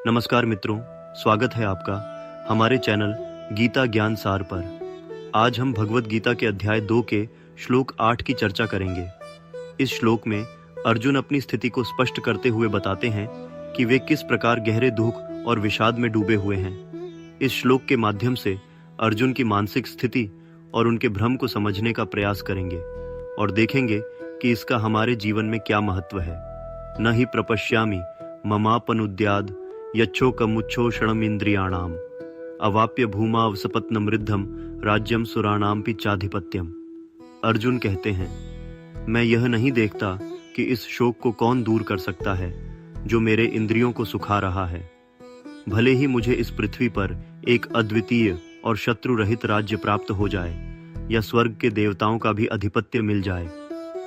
नमस्कार मित्रों, स्वागत है आपका हमारे चैनल गीता ज्ञान सार पर। आज हम भगवत गीता के अध्याय 2 के श्लोक 8 की चर्चा करेंगे। इस श्लोक में अर्जुन अपनी स्थिति को स्पष्ट करते हुए बताते हैं कि वे किस प्रकार गहरे दुख और विषाद में डूबे हुए हैं। इस श्लोक के माध्यम से अर्जुन की मानसिक स्थिति और उनके भ्रम को समझने का प्रयास करेंगे और देखेंगे कि इसका हमारे जीवन में क्या महत्व है। न ही प्रपश्यामि ममापनुद्याद यच्छोकमुच्छोषणम इंद्रियाणाम अवाप्य भूमा वसपत्नम रिद्धम राज्यम सुराणाम पिचाधिपत्यम। अर्जुन कहते हैं, मैं यह नहीं देखता कि इस शोक को कौन दूर कर सकता है जो मेरे इंद्रियों को सुखा रहा है। भले ही मुझे इस पृथ्वी पर एक अद्वितीय और शत्रु रहित राज्य प्राप्त हो जाए या स्वर्ग के देवताओं का भी अधिपत्य मिल जाए,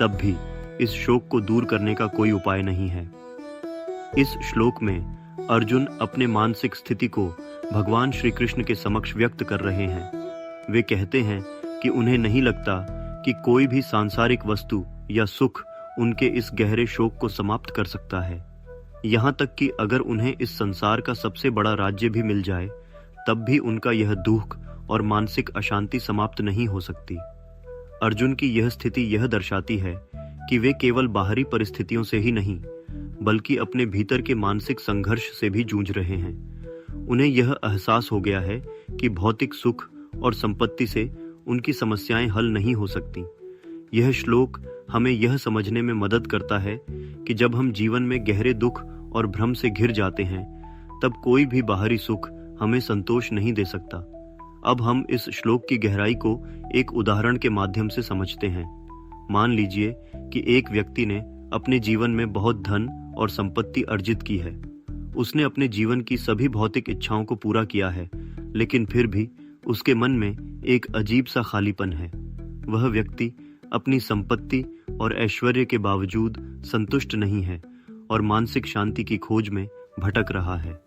तब भी इस शोक को दूर करने का कोई उपाय नहीं है। इस श्लोक में अर्जुन अपने मानसिक स्थिति को भगवान श्री कृष्ण के समक्ष व्यक्त कर रहे हैं। वे कहते हैं कि उन्हें नहीं लगता कि कोई भी सांसारिक वस्तु या सुख उनके इस गहरे शोक को समाप्त कर सकता है। यहाँ तक कि अगर उन्हें इस संसार का सबसे बड़ा राज्य भी मिल जाए, तब भी उनका यह दुख और मानसिक अशांति समाप्त नहीं हो सकती। अर्जुन की यह स्थिति यह दर्शाती है कि वे केवल बाहरी परिस्थितियों से ही नहीं, बल्कि अपने भीतर के मानसिक संघर्ष से भी जूझ रहे हैं। उन्हें यह एहसास हो गया है कि भौतिक सुख और संपत्ति से उनकी समस्याएं हल नहीं हो सकती। यह श्लोक हमें यह समझने में मदद करता है कि जब हम जीवन में गहरे दुख और भ्रम से घिर जाते हैं, तब कोई भी बाहरी सुख हमें संतोष नहीं दे सकता। अब हम इस श्लोक की गहराई को एक उदाहरण के माध्यम से समझते हैं। मान लीजिए कि एक व्यक्ति ने अपने जीवन में बहुत धन और संपत्ति अर्जित की है। उसने अपने जीवन की सभी भौतिक इच्छाओं को पूरा किया है, लेकिन फिर भी उसके मन में एक अजीब सा खालीपन है। वह व्यक्ति अपनी संपत्ति और ऐश्वर्य के बावजूद संतुष्ट नहीं है और मानसिक शांति की खोज में भटक रहा है।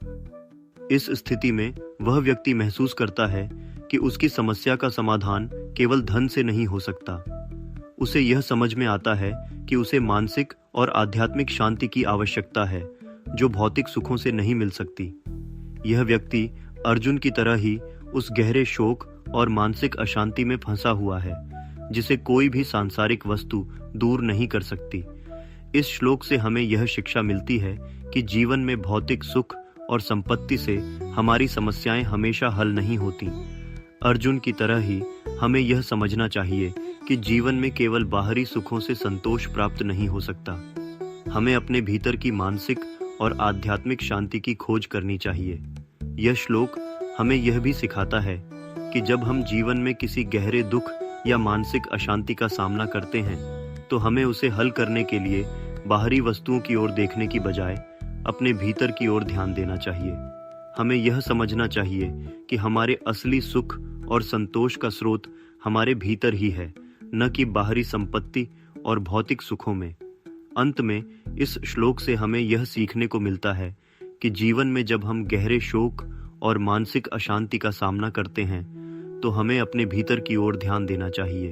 इस स्थिति में वह व्यक्ति महसूस करता है कि उसकी समस्या का समाधान केवल धन से नहीं हो सकता। उसे यह समझ में आता है कि उसे मानसिक और आध्यात्मिक शांति की आवश्यकता है, जो भौतिक सुखों से नहीं मिल सकती। यह व्यक्ति अर्जुन की तरह ही उस गहरे शोक और मानसिक अशांति में फंसा हुआ है, जिसे कोई भी सांसारिक वस्तु दूर नहीं कर सकती। इस श्लोक से हमें यह शिक्षा मिलती है कि जीवन में भौतिक सुख और संपत्ति से हमारी समस्याएं हमेशा हल नहीं होती। अर्जुन की तरह ही हमें यह समझना चाहिए कि जीवन में केवल बाहरी सुखों से संतोष प्राप्त नहीं हो सकता। हमें अपने भीतर की मानसिक और आध्यात्मिक शांति की खोज करनी चाहिए। यह श्लोक हमें यह भी सिखाता है कि जब हम जीवन में किसी गहरे दुख या मानसिक अशांति का सामना करते हैं, तो हमें उसे हल करने के लिए बाहरी वस्तुओं की ओर देखने की बजाय अपने भीतर की ओर ध्यान देना चाहिए। हमें यह समझना चाहिए कि हमारे असली सुख और संतोष का स्रोत हमारे भीतर ही है, न कि बाहरी संपत्ति और भौतिक सुखों में। अंत में इस श्लोक से हमें यह सीखने को मिलता है कि जीवन में जब हम गहरे शोक और मानसिक अशांति का सामना करते हैं, तो हमें अपने भीतर की ओर ध्यान देना चाहिए।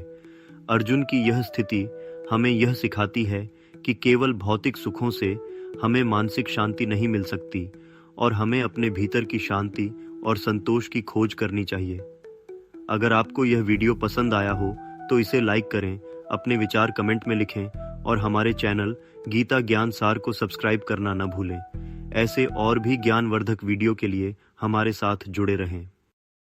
अर्जुन की यह स्थिति हमें यह सिखाती है कि केवल भौतिक सुखों से हमें मानसिक शांति नहीं मिल सकती और हमें अपने भीतर की शांति और संतोष की खोज करनी चाहिए। अगर आपको यह वीडियो पसंद आया हो तो इसे लाइक करें, अपने विचार कमेंट में लिखें और हमारे चैनल गीता ज्ञान सार को सब्सक्राइब करना न भूलें। ऐसे और भी ज्ञानवर्धक वीडियो के लिए हमारे साथ जुड़े रहें।